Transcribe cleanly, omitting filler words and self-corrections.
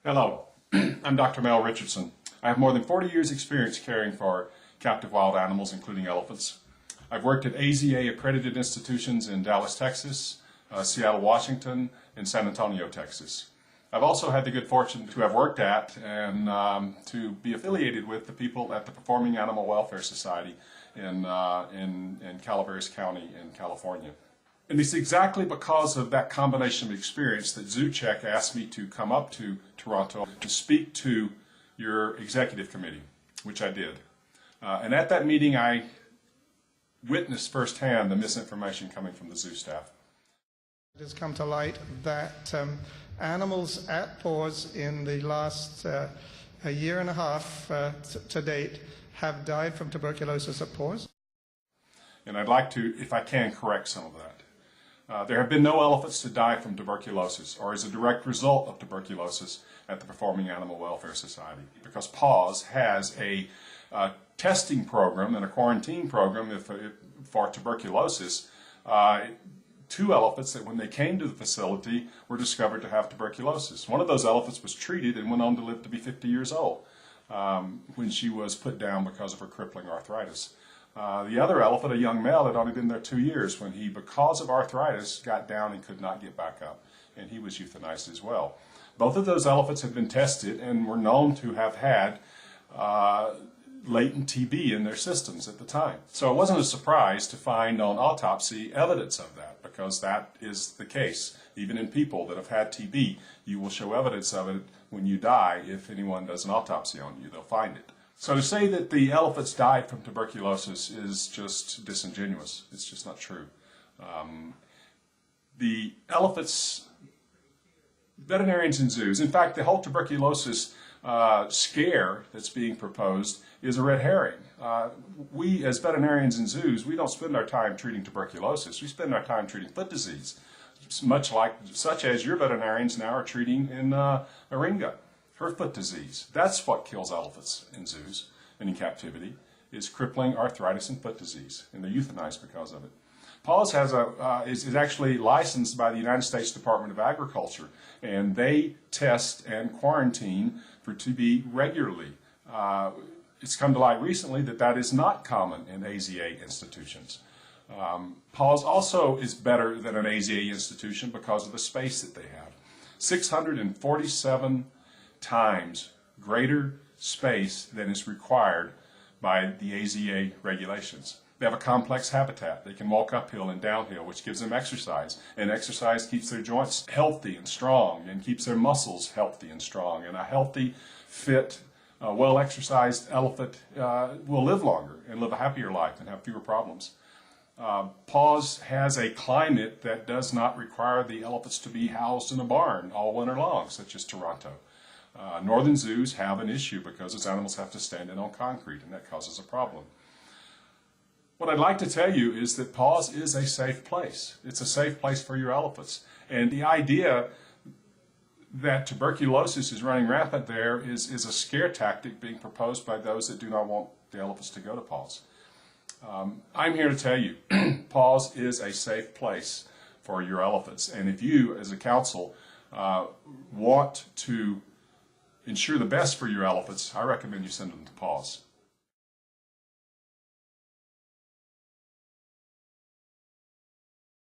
Hello, I'm Dr. Mel Richardson. I have more than 40 years experience caring for captive wild animals, including elephants. I've worked at AZA accredited institutions in Dallas, Texas, Seattle, Washington, and San Antonio, Texas. I've also had the good fortune to have worked at and to be affiliated with the people at the Performing Animal Welfare Society in Calaveras County in California. And it's exactly because of that combination of experience that ZooCheck asked me to come up to Toronto to speak to your executive committee, which I did. And at that meeting, I witnessed firsthand the misinformation coming from the zoo staff. It has come to light that animals at PAWS in the last a year and a half to date have died from tuberculosis at PAWS. And I'd like to, if I can, correct some of that. There have been no elephants to die from tuberculosis or as a direct result of tuberculosis at the Performing Animal Welfare Society, because PAWS has a testing program and a quarantine program for tuberculosis. Two elephants that when they came to the facility were discovered to have tuberculosis. One of those elephants was treated and went on to live to be 50 years old when she was put down because of her crippling arthritis. The other elephant, a young male, had only been there 2 years when he, because of arthritis, got down and could not get back up, and he was euthanized as well. Both of those elephants had been tested and were known to have had latent TB in their systems at the time. So it wasn't a surprise to find on autopsy evidence of that, because that is the case. Even in people that have had TB, you will show evidence of it when you die. If anyone does an autopsy on you, they'll find it. So to say that the elephants died from tuberculosis is just disingenuous. It's just not true. The elephants, veterinarians in zoos, in fact, the whole tuberculosis scare that's being proposed is a red herring. We, as veterinarians in zoos, we don't spend our time treating tuberculosis. We spend our time treating foot disease, such as your veterinarians now are treating in Aringa. Her foot disease. That's what kills elephants in zoos and in captivity, is crippling arthritis and foot disease, and they're euthanized because of it. PAWS has is actually licensed by the United States Department of Agriculture, and they test and quarantine for TB regularly. It's come to light recently that that is not common in AZA institutions. PAWS also is better than an AZA institution because of the space that they have. 647 times greater space than is required by the AZA regulations. They have a complex habitat. They can walk uphill and downhill, which gives them exercise. And exercise keeps their joints healthy and strong and keeps their muscles healthy and strong. And a healthy, fit, well-exercised elephant will live longer and live a happier life and have fewer problems. PAWS has a climate that does not require the elephants to be housed in a barn all winter long, such as Toronto. Northern zoos have an issue because its animals have to stand in on concrete, and that causes a problem. What I'd like to tell you is that PAWS is a safe place. It's a safe place for your elephants. And the idea that tuberculosis is running rampant there is a scare tactic being proposed by those that do not want the elephants to go to PAWS. I'm here to tell you, PAWS is a safe place for your elephants. And if you, as a council, want to ensure the best for your elephants, I recommend you send them to PAWS.